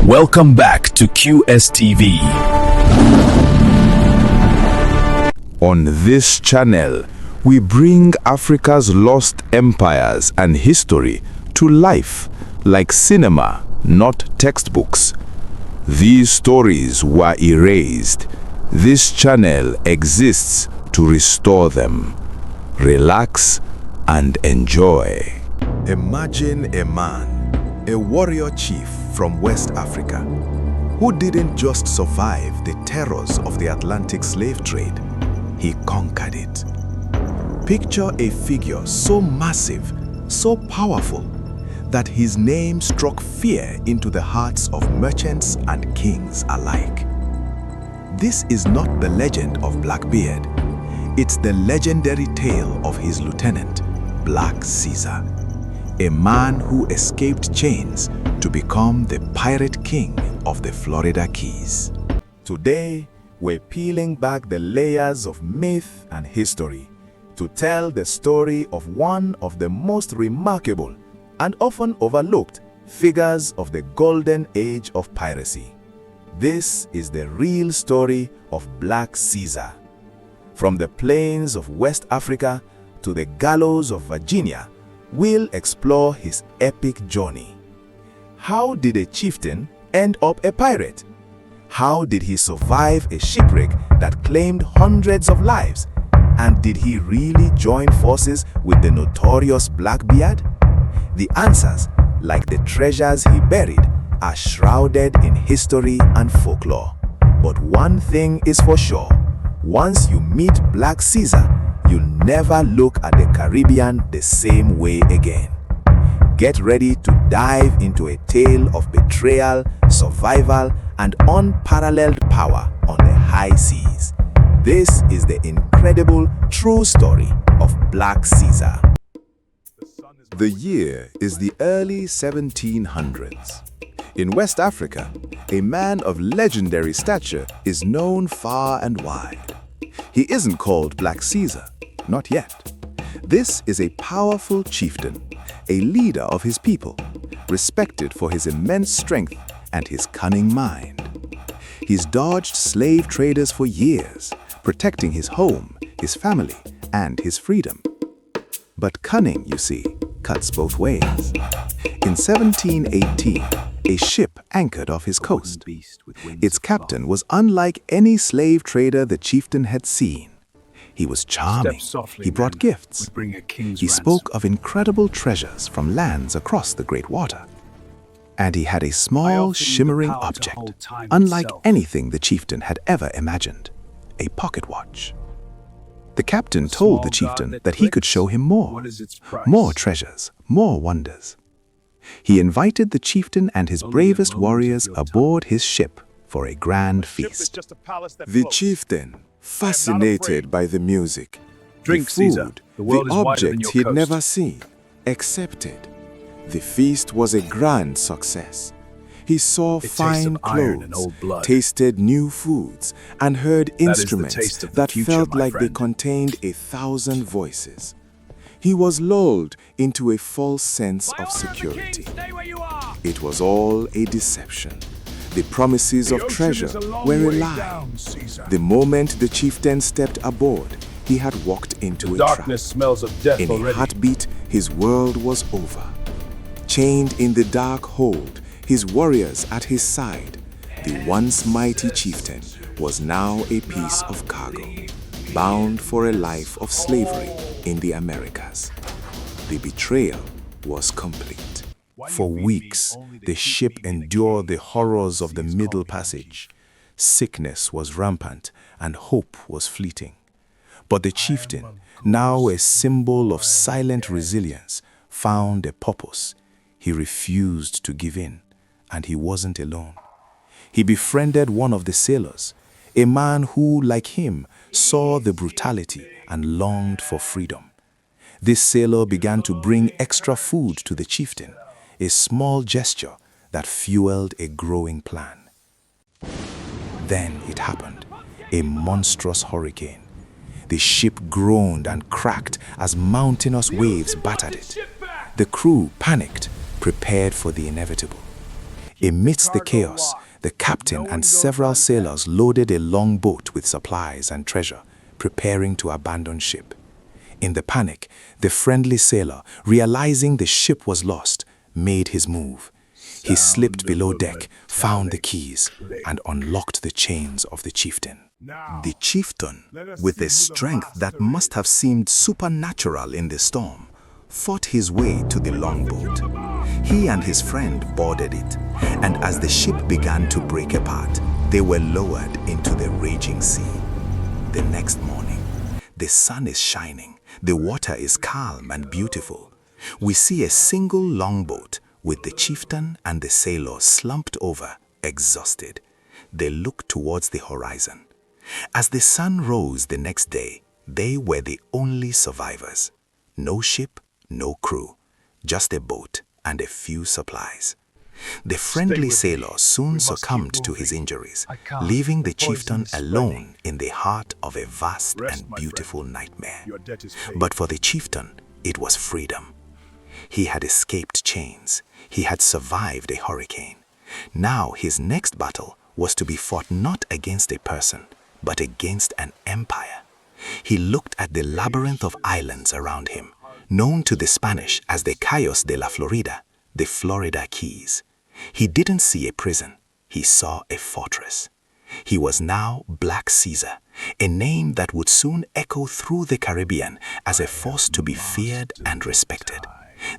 Welcome back to QSTV. On this channel, we bring Africa's lost empires and history to life, like cinema, not textbooks. These stories were erased. This channel exists to restore them. Relax and enjoy. Imagine a man, a warrior chief from West Africa, who didn't just survive the terrors of the Atlantic slave trade, he conquered it. Picture a figure so massive, so powerful, that his name struck fear into the hearts of merchants and kings alike. This is not the legend of Blackbeard. It's the legendary tale of his lieutenant, Black Caesar, a man who escaped chains to become the pirate king of the Florida Keys. Today, we're peeling back the layers of myth and history to tell the story of one of the most remarkable and often overlooked figures of the golden age of piracy. This is the real story of Black Caesar. From the plains of West Africa to the gallows of Virginia, we'll explore his epic journey. How did a chieftain end up a pirate? How did he survive a shipwreck that claimed hundreds of lives? And did he really join forces with the notorious Blackbeard? The answers, like the treasures he buried, are shrouded in history and folklore. But one thing is for sure, once you meet Black Caesar, you'll never look at the Caribbean the same way again. Get ready to dive into a tale of betrayal, survival, and unparalleled power on the high seas. This is the incredible true story of Black Caesar. The year is the early 1700s. In West Africa, a man of legendary stature is known far and wide. He isn't called Black Caesar, not yet. This is a powerful chieftain, a leader of his people, respected for his immense strength and his cunning mind. He's dodged slave traders for years, protecting his home, his family, and his freedom. But cunning, you see, cuts both ways. In 1718, a ship anchored off his coast. Its captain was unlike any slave trader the chieftain had seen. He was charming. He brought gifts. He spoke of incredible treasures from lands across the great water. And he had a small, shimmering object, unlike anything the chieftain had ever imagined, a pocket watch. The captain told the chieftain that he could show him more treasures, more wonders. He invited the chieftain and his bravest warriors aboard his ship for a grand feast. The chieftain, fascinated by the music, the food, the objects he'd never seen, accepted. The feast was a grand success. He saw fine clothes, tasted new foods, and heard instruments that felt like they contained 1,000 voices. He was lulled into a false sense of security. It was all a deception. The promises of treasure were a lie. The moment the chieftain stepped aboard, he had walked into a trap. In a heartbeat, his world was over. Chained in the dark hold, his warriors at his side, the once mighty chieftain was now a piece of cargo, bound for a life of slavery in the Americas. The betrayal was complete. For weeks, the ship endured the horrors of the Middle Passage. Sickness was rampant and hope was fleeting. But the chieftain, now a symbol of silent resilience, found a purpose. He refused to give in, and he wasn't alone. He befriended one of the sailors, a man who, like him, saw the brutality and longed for freedom. This sailor began to bring extra food to the chieftain, a small gesture that fueled a growing plan. Then it happened, a monstrous hurricane. The ship groaned and cracked as mountainous waves battered it. The crew panicked, prepared for the inevitable. Amidst the chaos, the captain and several sailors loaded a long boat with supplies and treasure, preparing to abandon ship. In the panic, the friendly sailor, realizing the ship was lost, made his move. He slipped below deck, found the keys, and unlocked the chains of the chieftain. The chieftain, with a strength that must have seemed supernatural in the storm, fought his way to the longboat. He and his friend boarded it, and as the ship began to break apart, they were lowered into the raging sea. The next morning, the sun is shining, the water is calm and beautiful. We see a single longboat with the chieftain and the sailor slumped over, exhausted. They looked towards the horizon. As the sun rose the next day, they were the only survivors. No ship, no crew, just a boat and a few supplies. The friendly sailor soon succumbed to his injuries, leaving the chieftain alone in the heart of a vast and beautiful nightmare. But for the chieftain, it was freedom. He had escaped chains. He had survived a hurricane. Now his next battle was to be fought not against a person, but against an empire. He looked at the labyrinth of islands around him, known to the Spanish as the Cayos de la Florida, the Florida Keys. He didn't see a prison, he saw a fortress. He was now Black Caesar, a name that would soon echo through the Caribbean as a force to be feared and respected.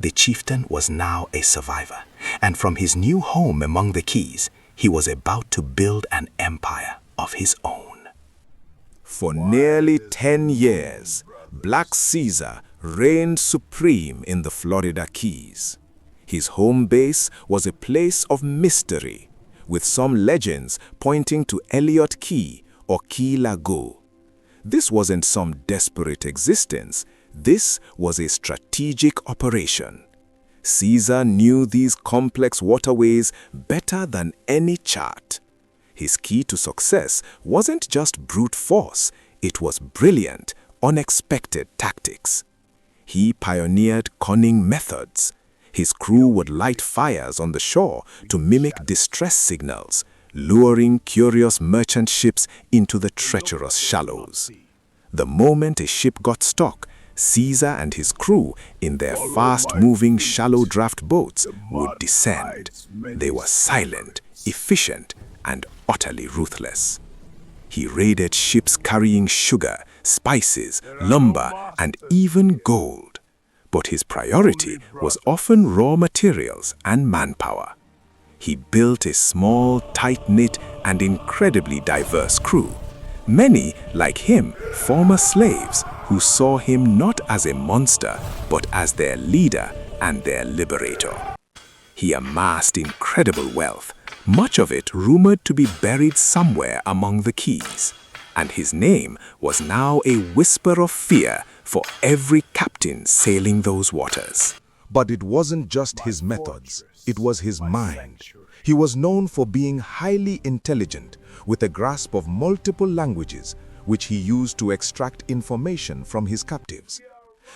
The chieftain was now a survivor, and from his new home among the Keys, he was about to build an empire of his own. For nearly 10 years, Black Caesar reigned supreme in the Florida Keys. His home base was a place of mystery, with some legends pointing to Elliot Key or Key Largo. This wasn't some desperate existence. This was a strategic operation. Caesar knew these complex waterways better than any chart. His key to success wasn't just brute force, it was brilliant, unexpected tactics. He pioneered cunning methods. His crew would light fires on the shore to mimic distress signals, luring curious merchant ships into the treacherous shallows. The moment a ship got stuck, Caesar and his crew, in their fast-moving shallow draft boats, would descend. They were silent, efficient, and utterly ruthless. He raided ships carrying sugar, spices, lumber, and even gold. But his priority was often raw materials and manpower. He built a small, tight-knit, and incredibly diverse crew. Many, like him, former slaves, who saw him not as a monster, but as their leader and their liberator. He amassed incredible wealth, much of it rumored to be buried somewhere among the Keys. And his name was now a whisper of fear for every captain sailing those waters. But it wasn't just his methods, it was his mind. He was known for being highly intelligent, with a grasp of multiple languages, which he used to extract information from his captives.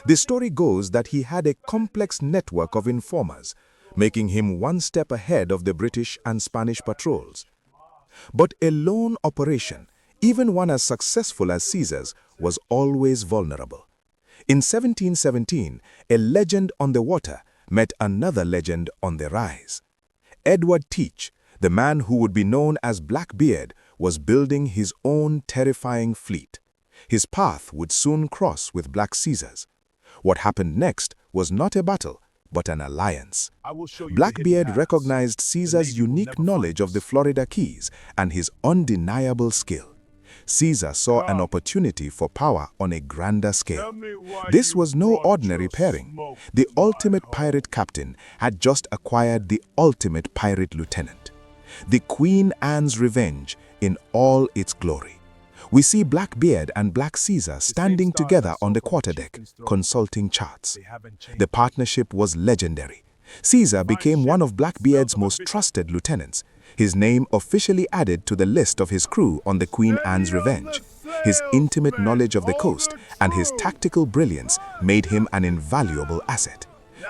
The story goes that he had a complex network of informers, making him one step ahead of the British and Spanish patrols. But a lone operation, even one as successful as Caesar's, was always vulnerable. In 1717, a legend on the water met another legend on the rise. Edward Teach, the man who would be known as Blackbeard, was building his own terrifying fleet. His path would soon cross with Black Caesar's. What happened next was not a battle, but an alliance. Blackbeard recognized Caesar's unique knowledge of the Florida Keys and his undeniable skill. Caesar saw an opportunity for power on a grander scale. This was no ordinary pairing. The ultimate pirate captain had just acquired the ultimate pirate lieutenant. The Queen Anne's Revenge in all its glory. We see Blackbeard and Black Caesar standing together on the quarterdeck, consulting charts. The partnership was legendary. Caesar became one of Blackbeard's most trusted lieutenants, his name officially added to the list of his crew on the Queen Anne's Revenge. His intimate knowledge of the coast and his tactical brilliance made him an invaluable asset.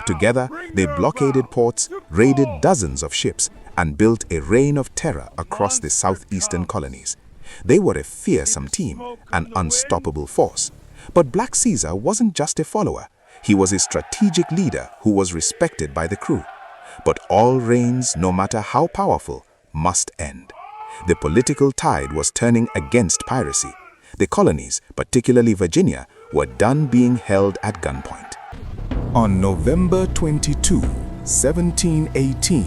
Together, they blockaded ports, raided dozens of ships, and built a reign of terror across the southeastern colonies. They were a fearsome team, an unstoppable force. But Black Caesar wasn't just a follower. He was a strategic leader who was respected by the crew. But all reigns, no matter how powerful, must end. The political tide was turning against piracy. The colonies, particularly Virginia, were done being held at gunpoint. On November 22, 1718,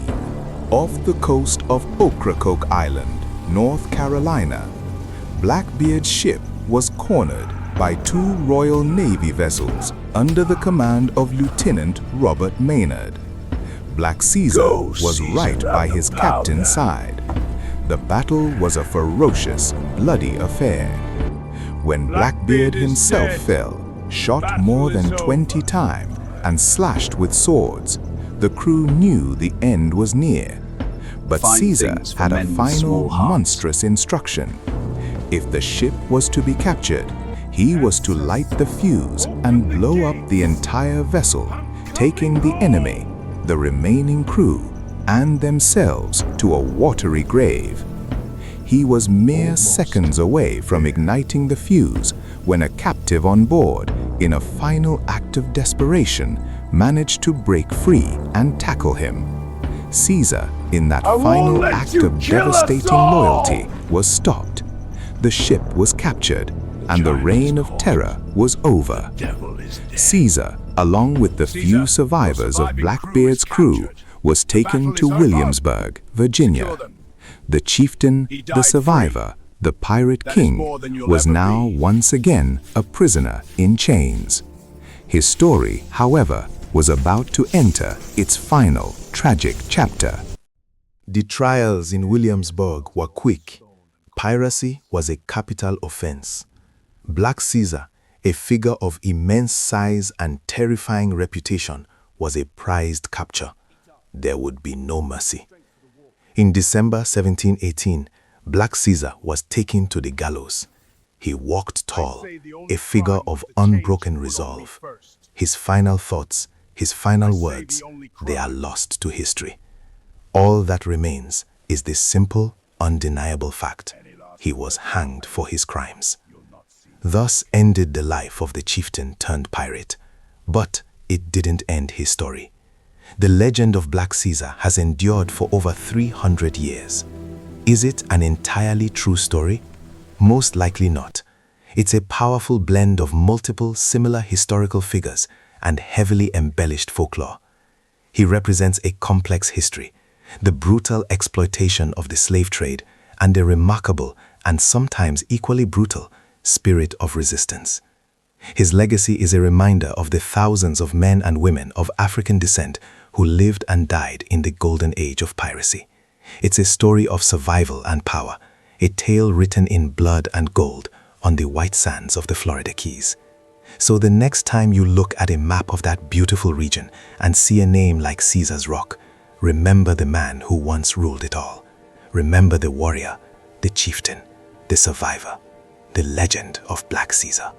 off the coast of Ocracoke Island, North Carolina, Blackbeard's ship was cornered by two Royal Navy vessels under the command of Lieutenant Robert Maynard. Black Caesar was right by his captain's side. The battle was a ferocious, bloody affair. When Blackbeard himself fell, shot more than 20 times and slashed with swords, the crew knew the end was near. But Caesar had a final monstrous instruction. If the ship was to be captured, he was to light the fuse and blow up the entire vessel, taking the enemy, the remaining crew, and themselves to a watery grave. He was mere seconds away from igniting the fuse when a captive on board, in a final act of desperation, managed to break free and tackle him. Caesar, in that final act of devastating loyalty, was stopped. The ship was captured, and the reign of terror was over. Caesar, along with the few survivors of Blackbeard's crew, was taken to Williamsburg, Virginia. The chieftain, the survivor, the pirate king, was now once again a prisoner in chains. His story, however, was about to enter its final tragic chapter. The trials in Williamsburg were quick. Piracy was a capital offense. Black Caesar, a figure of immense size and terrifying reputation, was a prized capture. There would be no mercy. In December 1718, Black Caesar was taken to the gallows. He walked tall, a figure of unbroken resolve. His final thoughts, his final words, they are lost to history. All that remains is the simple, undeniable fact: he was hanged for his crimes. Thus ended the life of the chieftain turned pirate. But it didn't end his story. The legend of Black Caesar has endured for over 300 years. Is it an entirely true story? Most likely not. It's a powerful blend of multiple similar historical figures and heavily embellished folklore. He represents a complex history, the brutal exploitation of the slave trade, and a remarkable, and sometimes equally brutal, spirit of resistance. His legacy is a reminder of the thousands of men and women of African descent who lived and died in the golden age of piracy. It's a story of survival and power, a tale written in blood and gold on the white sands of the Florida Keys. So the next time you look at a map of that beautiful region and see a name like Caesar's Rock, remember the man who once ruled it all. Remember the warrior, the chieftain, the survivor, the legend of Black Caesar.